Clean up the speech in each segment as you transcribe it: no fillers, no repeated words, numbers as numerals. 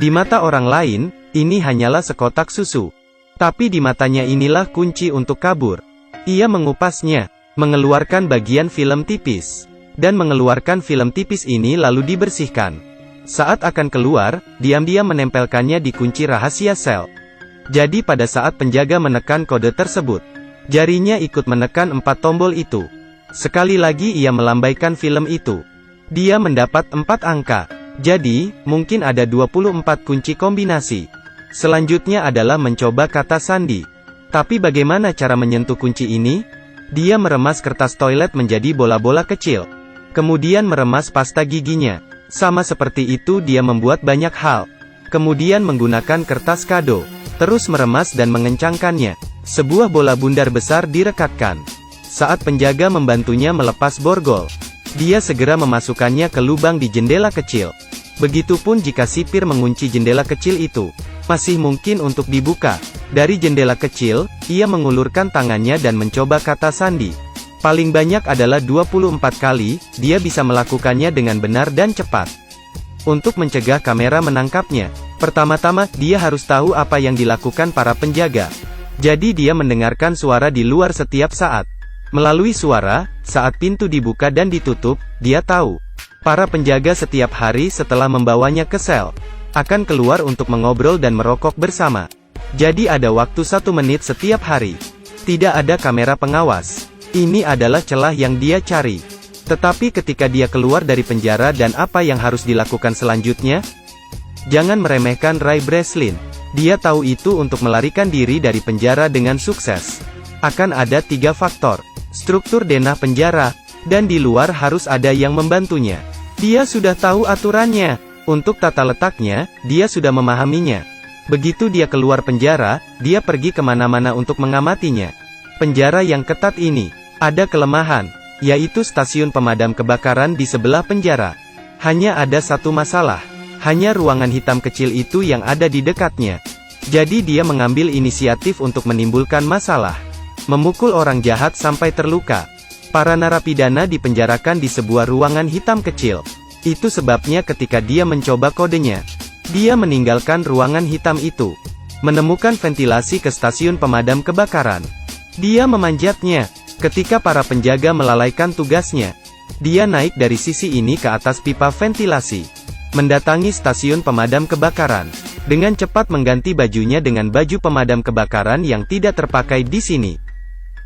Di mata orang lain, ini hanyalah sekotak susu. Tapi di matanya inilah kunci untuk kabur. Ia mengupasnya, mengeluarkan bagian film tipis, dan mengeluarkan film tipis ini lalu dibersihkan. Saat akan keluar, diam-diam menempelkannya di kunci rahasia sel. Jadi pada saat penjaga menekan kode tersebut, jarinya ikut menekan 4 tombol itu. Sekali lagi ia melambaikan film itu. Dia mendapat 4 angka. Jadi, mungkin ada 24 kunci kombinasi. Selanjutnya adalah mencoba kata sandi. Tapi bagaimana cara menyentuh kunci ini? Dia meremas kertas toilet menjadi bola-bola kecil. Kemudian meremas pasta giginya. Sama seperti itu dia membuat banyak hal. Kemudian menggunakan kertas kado. Terus meremas dan mengencangkannya. Sebuah bola bundar besar direkatkan. Saat penjaga membantunya melepas borgol, dia segera memasukkannya ke lubang di jendela kecil. Begitupun jika sipir mengunci jendela kecil itu, masih mungkin untuk dibuka. Dari jendela kecil, ia mengulurkan tangannya dan mencoba kata sandi. Paling banyak adalah 24 kali, dia bisa melakukannya dengan benar dan cepat. Untuk mencegah kamera menangkapnya, pertama-tama, dia harus tahu apa yang dilakukan para penjaga. Jadi dia mendengarkan suara di luar setiap saat. Melalui suara, saat pintu dibuka dan ditutup, dia tahu. Para penjaga setiap hari setelah membawanya ke sel, akan keluar untuk mengobrol dan merokok bersama. Jadi ada waktu 1 menit setiap hari. Tidak ada kamera pengawas. Ini adalah celah yang dia cari. Tetapi ketika dia keluar dari penjara dan apa yang harus dilakukan selanjutnya? Jangan meremehkan Ray Breslin. Dia tahu itu untuk melarikan diri dari penjara dengan sukses. Akan ada 3 faktor. Struktur denah penjara, dan di luar harus ada yang membantunya. Dia sudah tahu aturannya. Untuk tata letaknya, dia sudah memahaminya. Begitu dia keluar penjara, dia pergi kemana-mana untuk mengamatinya. Penjara yang ketat ini ada kelemahan, yaitu stasiun pemadam kebakaran di sebelah penjara. Hanya ada satu masalah, hanya ruangan hitam kecil itu yang ada di dekatnya. Jadi dia mengambil inisiatif untuk menimbulkan masalah. Memukul orang jahat sampai terluka. Para narapidana dipenjarakan di sebuah ruangan hitam kecil. Itu sebabnya ketika dia mencoba kodenya, dia meninggalkan ruangan hitam itu. Menemukan ventilasi ke stasiun pemadam kebakaran. Dia memanjatnya. Ketika para penjaga melalaikan tugasnya, dia naik dari sisi ini ke atas pipa ventilasi. Mendatangi stasiun pemadam kebakaran. Dengan cepat mengganti bajunya dengan baju pemadam kebakaran yang tidak terpakai di sini.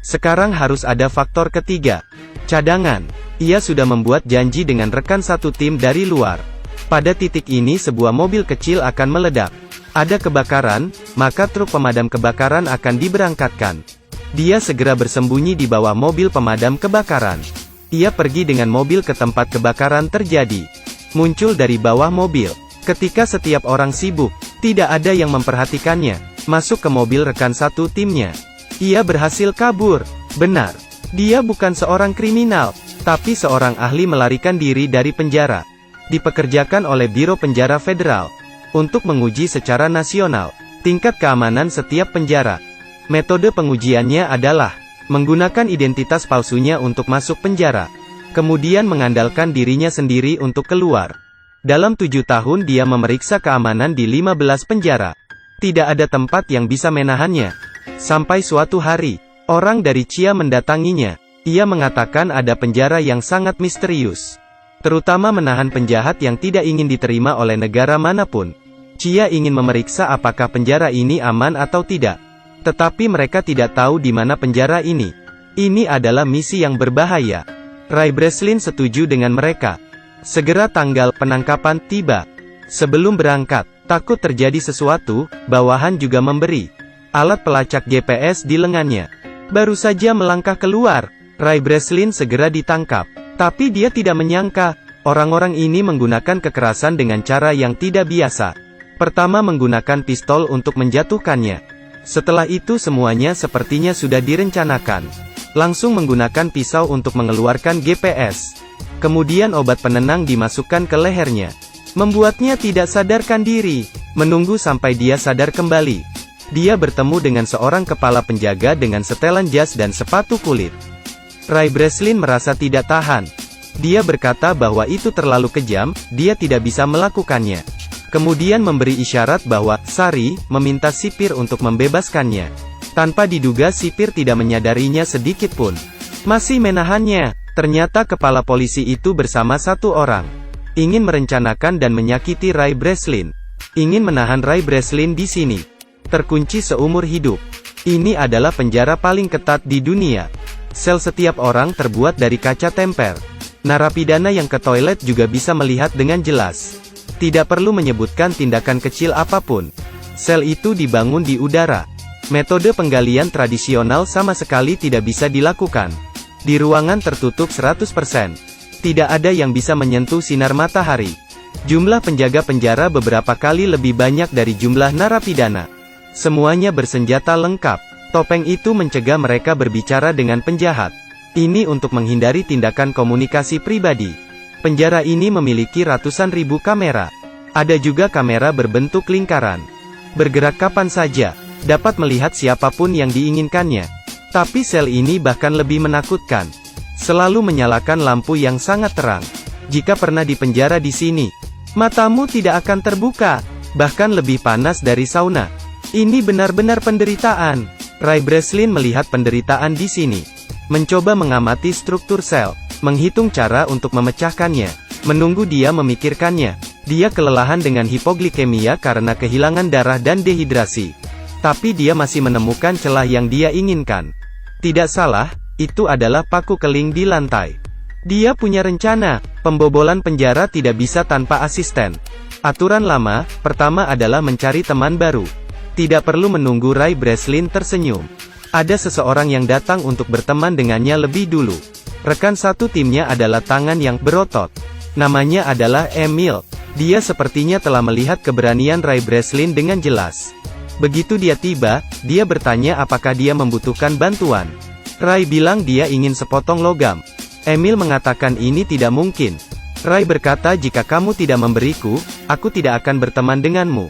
Sekarang harus ada faktor ketiga. Cadangan. Ia sudah membuat janji dengan rekan satu tim dari luar. Pada titik ini sebuah mobil kecil akan meledak. Ada kebakaran, maka truk pemadam kebakaran akan diberangkatkan. Dia segera bersembunyi di bawah mobil pemadam kebakaran. Ia pergi dengan mobil ke tempat kebakaran terjadi. Muncul dari bawah mobil. Ketika setiap orang sibuk, tidak ada yang memperhatikannya. Masuk ke mobil rekan satu timnya. Ia berhasil kabur. Benar. Dia bukan seorang kriminal, tapi seorang ahli melarikan diri dari penjara. Dipekerjakan oleh Biro Penjara Federal untuk menguji secara nasional tingkat keamanan setiap penjara. Metode pengujiannya adalah menggunakan identitas palsunya untuk masuk penjara, kemudian mengandalkan dirinya sendiri untuk keluar. Dalam 7 tahun dia memeriksa keamanan di 15 penjara. Tidak ada tempat yang bisa menahannya. Sampai suatu hari, orang dari Chia mendatanginya. Ia mengatakan ada penjara yang sangat misterius, terutama menahan penjahat yang tidak ingin diterima oleh negara manapun. Chia ingin memeriksa apakah penjara ini aman atau tidak. Tetapi mereka tidak tahu di mana penjara ini. Ini adalah misi yang berbahaya. Ray Breslin setuju dengan mereka. Segera tanggal penangkapan tiba. Sebelum berangkat, takut terjadi sesuatu, bawahan juga memberi alat pelacak GPS di lengannya. Baru saja melangkah keluar, Ray Breslin segera ditangkap. Tapi dia tidak menyangka, orang-orang ini menggunakan kekerasan dengan cara yang tidak biasa. Pertama menggunakan pistol untuk menjatuhkannya. Setelah itu semuanya sepertinya sudah direncanakan. Langsung menggunakan pisau untuk mengeluarkan GPS. Kemudian obat penenang dimasukkan ke lehernya. Membuatnya tidak sadarkan diri. Menunggu sampai dia sadar kembali. Dia bertemu dengan seorang kepala penjaga dengan setelan jas dan sepatu kulit. Ray Breslin merasa tidak tahan. Dia berkata bahwa itu terlalu kejam, dia tidak bisa melakukannya. Kemudian memberi isyarat bahwa Sari meminta sipir untuk membebaskannya. Tanpa diduga sipir tidak menyadarinya sedikit pun. Masih menahannya. Ternyata kepala polisi itu bersama satu orang. Ingin merencanakan dan menyakiti Ray Breslin. Ingin menahan Ray Breslin di sini. Terkunci seumur hidup. Ini adalah penjara paling ketat di dunia. Sel setiap orang terbuat dari kaca temper. Narapidana yang ke toilet juga bisa melihat dengan jelas. Tidak perlu menyebutkan tindakan kecil apapun. Sel itu dibangun di udara. Metode penggalian tradisional sama sekali tidak bisa dilakukan. Di ruangan tertutup 100%. Tidak ada yang bisa menyentuh sinar matahari. Jumlah penjaga penjara beberapa kali lebih banyak dari jumlah narapidana. Semuanya bersenjata lengkap. Topeng itu mencegah mereka berbicara dengan penjahat. Ini untuk menghindari tindakan komunikasi pribadi. Penjara ini memiliki ratusan ribu kamera. Ada juga kamera berbentuk lingkaran. Bergerak kapan saja. Dapat melihat siapapun yang diinginkannya. Tapi sel ini bahkan lebih menakutkan. Selalu menyalakan lampu yang sangat terang. Jika pernah dipenjara di sini, matamu tidak akan terbuka. Bahkan lebih panas dari sauna. Ini benar-benar penderitaan. Ray Breslin melihat penderitaan di sini. Mencoba mengamati struktur sel. Menghitung cara untuk memecahkannya. Menunggu dia memikirkannya. Dia kelelahan dengan hipoglikemia karena kehilangan darah dan dehidrasi. Tapi dia masih menemukan celah yang dia inginkan. Tidak salah, itu adalah paku keling di lantai. Dia punya rencana. Pembobolan penjara tidak bisa tanpa asisten. Aturan lama, pertama adalah mencari teman baru. Tidak perlu menunggu Ray Breslin tersenyum. Ada seseorang yang datang untuk berteman dengannya lebih dulu. Rekan satu timnya adalah tangan yang berotot. Namanya adalah Emil. Dia sepertinya telah melihat keberanian Ray Breslin dengan jelas. Begitu dia tiba, dia bertanya apakah dia membutuhkan bantuan. Ray bilang dia ingin sepotong logam. Emil mengatakan ini tidak mungkin. Ray berkata jika kamu tidak memberiku, aku tidak akan berteman denganmu.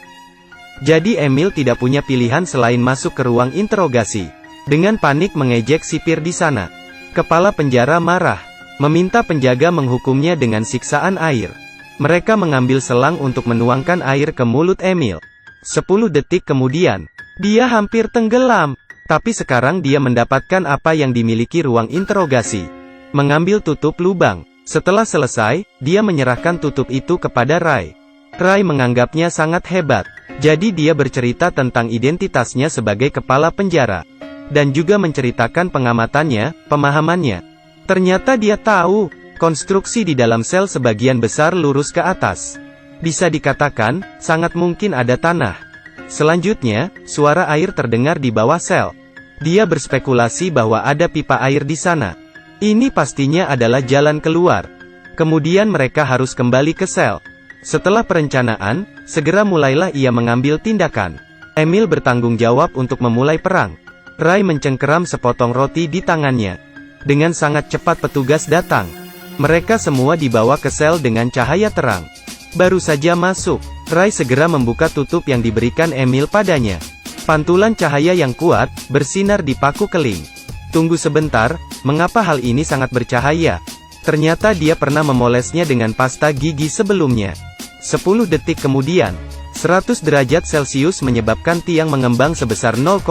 Jadi Emil tidak punya pilihan selain masuk ke ruang interogasi. Dengan panik mengejek sipir di sana. Kepala penjara marah. Meminta penjaga menghukumnya dengan siksaan air. Mereka mengambil selang untuk menuangkan air ke mulut Emil. 10 detik kemudian, dia hampir tenggelam. Tapi sekarang dia mendapatkan apa yang dimiliki ruang interogasi. Mengambil tutup lubang. Setelah selesai, dia menyerahkan tutup itu kepada Ray. Ray menganggapnya sangat hebat. Jadi dia bercerita tentang identitasnya sebagai kepala penjara. Dan juga menceritakan pengamatannya, pemahamannya. Ternyata dia tahu, konstruksi di dalam sel sebagian besar lurus ke atas. Bisa dikatakan, sangat mungkin ada tanah. Selanjutnya, suara air terdengar di bawah sel. Dia berspekulasi bahwa ada pipa air di sana. Ini pastinya adalah jalan keluar. Kemudian mereka harus kembali ke sel. Setelah perencanaan, segera mulailah ia mengambil tindakan. Emil bertanggung jawab untuk memulai perang. Ray mencengkeram sepotong roti di tangannya. Dengan sangat cepat petugas datang. Mereka semua dibawa ke sel dengan cahaya terang. Baru saja masuk, Ray segera membuka tutup yang diberikan Emil padanya. Pantulan cahaya yang kuat, bersinar di paku keling. Tunggu sebentar, mengapa hal ini sangat bercahaya? Ternyata dia pernah memolesnya dengan pasta gigi sebelumnya. 10 detik kemudian, 100 derajat Celcius menyebabkan tiang mengembang sebesar 0,03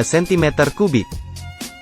cm3.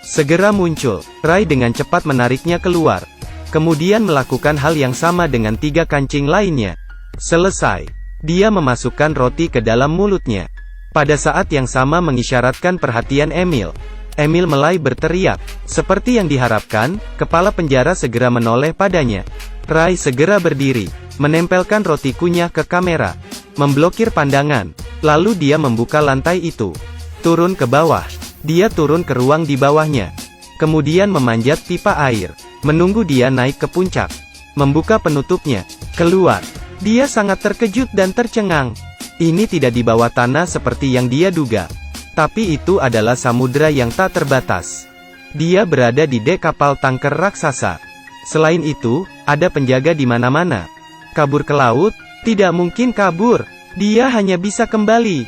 Segera muncul, Ray dengan cepat menariknya keluar. Kemudian melakukan hal yang sama dengan 3 kancing lainnya. Selesai. Dia memasukkan roti ke dalam mulutnya. Pada saat yang sama mengisyaratkan perhatian Emil. Emil mulai berteriak. Seperti yang diharapkan, kepala penjara segera menoleh padanya. Ray segera berdiri, menempelkan roti kunyah ke kamera. Memblokir pandangan. Lalu dia membuka lantai itu. Turun ke bawah. Dia turun ke ruang di bawahnya. Kemudian memanjat pipa air. Menunggu dia naik ke puncak. Membuka penutupnya. Keluar. Dia sangat terkejut dan tercengang. Ini tidak di bawah tanah seperti yang dia duga. Tapi itu adalah samudera yang tak terbatas. Dia berada di dek kapal tanker raksasa. Selain itu, ada penjaga di mana-mana. Kabur ke laut? Tidak mungkin kabur. Dia hanya bisa kembali.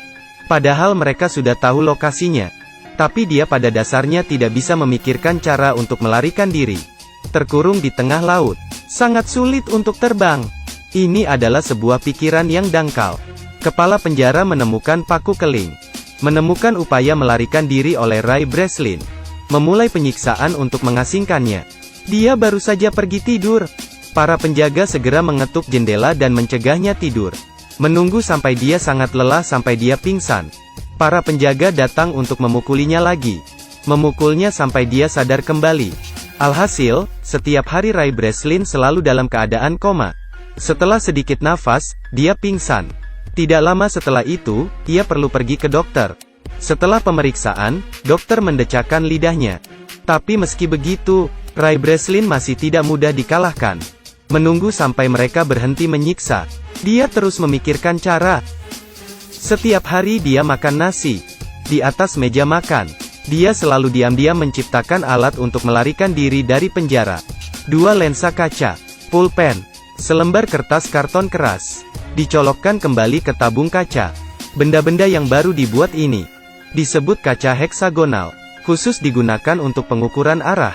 Padahal mereka sudah tahu lokasinya. Tapi dia pada dasarnya tidak bisa memikirkan cara untuk melarikan diri. Terkurung di tengah laut. Sangat sulit untuk terbang. Ini adalah sebuah pikiran yang dangkal. Kepala penjara menemukan paku keling. Menemukan upaya melarikan diri oleh Ray Breslin. Memulai penyiksaan untuk mengasingkannya. Dia baru saja pergi tidur. Para penjaga segera mengetuk jendela dan mencegahnya tidur. Menunggu sampai dia sangat lelah sampai dia pingsan. Para penjaga datang untuk memukulinya lagi. Memukulnya sampai dia sadar kembali. Alhasil, setiap hari Ray Breslin selalu dalam keadaan koma. Setelah sedikit nafas, dia pingsan. Tidak lama setelah itu, ia perlu pergi ke dokter. Setelah pemeriksaan, dokter mendecakkan lidahnya. Tapi meski begitu, Ray Breslin masih tidak mudah dikalahkan. Menunggu sampai mereka berhenti menyiksa, dia terus memikirkan cara. Setiap hari dia makan nasi. Di atas meja makan, dia selalu diam-diam menciptakan alat untuk melarikan diri dari penjara. 2 lensa kaca, pulpen, selembar kertas karton keras, dicolokkan kembali ke tabung kaca. Benda-benda yang baru dibuat ini disebut kaca heksagonal, khusus digunakan untuk pengukuran arah.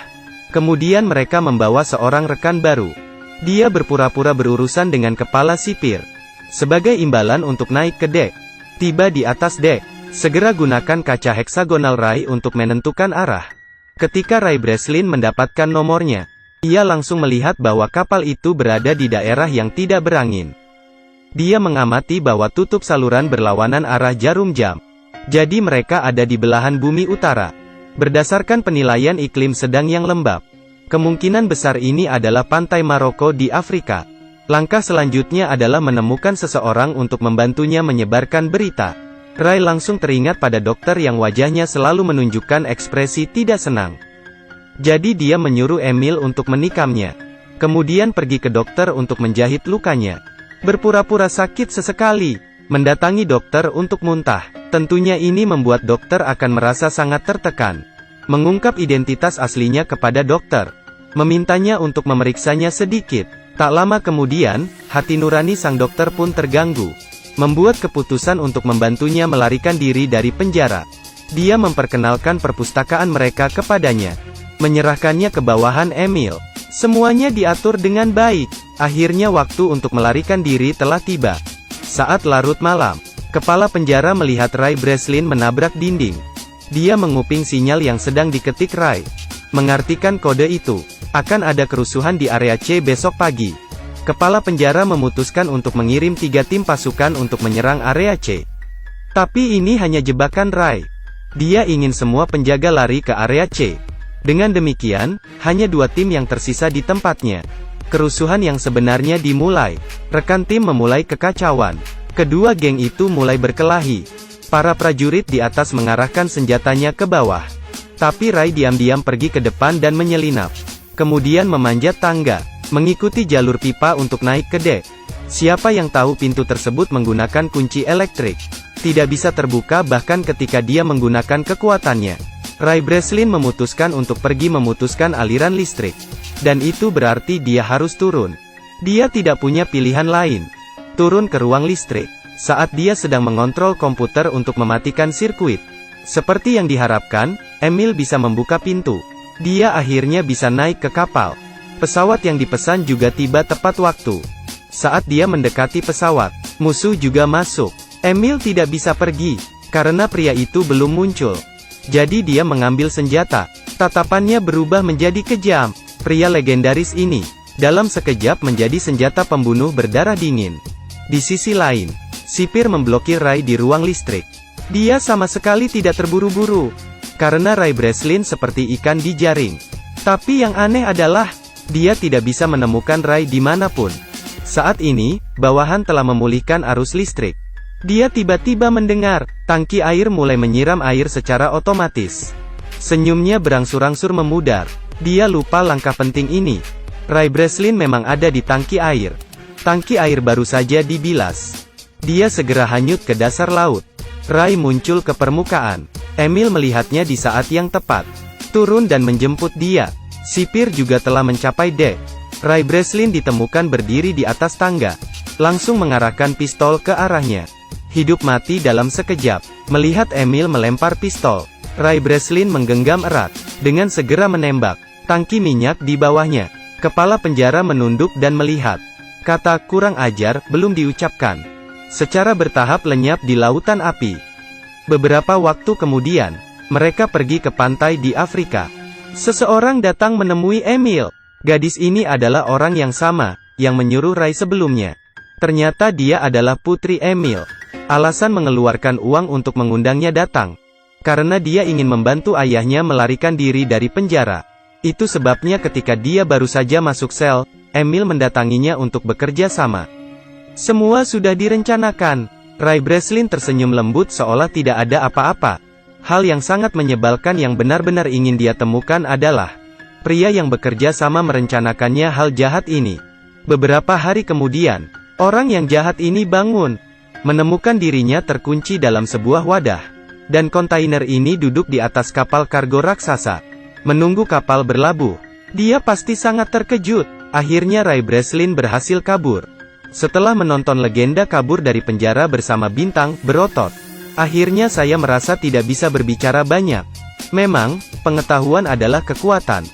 Kemudian mereka membawa seorang rekan baru. Dia berpura-pura berurusan dengan kepala sipir. Sebagai imbalan untuk naik ke dek. Tiba di atas dek, segera gunakan kaca heksagonal Ray untuk menentukan arah. Ketika Ray Breslin mendapatkan nomornya, ia langsung melihat bahwa kapal itu berada di daerah yang tidak berangin. Dia mengamati bahwa tutup saluran berlawanan arah jarum jam. Jadi mereka ada di belahan bumi utara. Berdasarkan penilaian iklim sedang yang lembab, kemungkinan besar ini adalah pantai Maroko di Afrika. Langkah selanjutnya adalah menemukan seseorang untuk membantunya menyebarkan berita. Ray langsung teringat pada dokter yang wajahnya selalu menunjukkan ekspresi tidak senang. Jadi dia menyuruh Emil untuk menikamnya. Kemudian pergi ke dokter untuk menjahit lukanya. Berpura-pura sakit sesekali. Mendatangi dokter untuk muntah. Tentunya ini membuat dokter akan merasa sangat tertekan. Mengungkap identitas aslinya kepada dokter. Memintanya untuk memeriksanya sedikit. Tak lama kemudian, hati nurani sang dokter pun terganggu. Membuat keputusan untuk membantunya melarikan diri dari penjara. Dia memperkenalkan perpustakaan mereka kepadanya. Menyerahkannya ke bawahan Emil. Semuanya diatur dengan baik. Akhirnya waktu untuk melarikan diri telah tiba. Saat larut malam, kepala penjara melihat Ray Breslin menabrak dinding. Dia menguping sinyal yang sedang diketik Ray. Mengartikan kode itu, akan ada kerusuhan di area C besok pagi. Kepala penjara memutuskan untuk mengirim 3 tim pasukan untuk menyerang area C. Tapi ini hanya jebakan Ray. Dia ingin semua penjaga lari ke area C. Dengan demikian, hanya 2 tim yang tersisa di tempatnya. Kerusuhan yang sebenarnya dimulai. Rekan tim memulai kekacauan. Kedua geng itu mulai berkelahi. Para prajurit di atas mengarahkan senjatanya ke bawah. Tapi Ray diam-diam pergi ke depan dan menyelinap. Kemudian memanjat tangga, mengikuti jalur pipa untuk naik ke dek. Siapa yang tahu pintu tersebut menggunakan kunci elektrik. Tidak bisa terbuka bahkan ketika dia menggunakan kekuatannya. Ray Breslin memutuskan untuk pergi memutuskan aliran listrik. Dan itu berarti dia harus turun. Dia tidak punya pilihan lain. Turun ke ruang listrik. Saat dia sedang mengontrol komputer untuk mematikan sirkuit. Seperti yang diharapkan, Emil bisa membuka pintu. Dia akhirnya bisa naik ke kapal. Pesawat yang dipesan juga tiba tepat waktu. Saat dia mendekati pesawat, musuh juga masuk. Emil tidak bisa pergi, karena pria itu belum muncul. Jadi dia mengambil senjata. Tatapannya berubah menjadi kejam. Pria legendaris ini, dalam sekejap menjadi senjata pembunuh berdarah dingin. Di sisi lain, sipir memblokir Ray di ruang listrik. Dia sama sekali tidak terburu-buru. Karena Ray Breslin seperti ikan di jaring. Tapi yang aneh adalah, dia tidak bisa menemukan Ray dimanapun. Saat ini, bawahan telah memulihkan arus listrik. Dia tiba-tiba mendengar, tangki air mulai menyiram air secara otomatis. Senyumnya berangsur-angsur memudar. Dia lupa langkah penting ini. Ray Breslin memang ada di tangki air. Tangki air baru saja dibilas. Dia segera hanyut ke dasar laut. Ray muncul ke permukaan. Emil melihatnya di saat yang tepat. Turun dan menjemput dia. Sipir juga telah mencapai dek. Ray Breslin ditemukan berdiri di atas tangga. Langsung mengarahkan pistol ke arahnya. Hidup mati dalam sekejap. Melihat Emil melempar pistol, Ray Breslin menggenggam erat. Dengan segera menembak. Tangki minyak di bawahnya. Kepala penjara menunduk dan melihat. Kata "kurang ajar" belum diucapkan. Secara bertahap lenyap di lautan api. Beberapa waktu kemudian, mereka pergi ke pantai di Afrika. Seseorang datang menemui Emil. Gadis ini adalah orang yang sama, yang menyuruh Ray sebelumnya. Ternyata dia adalah putri Emil. Alasan mengeluarkan uang untuk mengundangnya datang karena dia ingin membantu ayahnya melarikan diri dari penjara. Itu sebabnya ketika dia baru saja masuk sel, Emil mendatanginya untuk bekerja sama. Semua sudah direncanakan. Ray Breslin tersenyum lembut seolah tidak ada apa-apa. Hal yang sangat menyebalkan yang benar-benar ingin dia temukan adalah pria yang bekerja sama merencanakannya hal jahat ini. Beberapa hari kemudian, orang yang jahat ini bangun, menemukan dirinya terkunci dalam sebuah wadah. Dan kontainer ini duduk di atas kapal kargo raksasa, menunggu kapal berlabuh. Dia pasti sangat terkejut. Akhirnya Ray Breslin berhasil kabur. Setelah menonton legenda kabur dari penjara bersama bintang berotot, akhirnya saya merasa tidak bisa berbicara banyak. Memang, pengetahuan adalah kekuatan.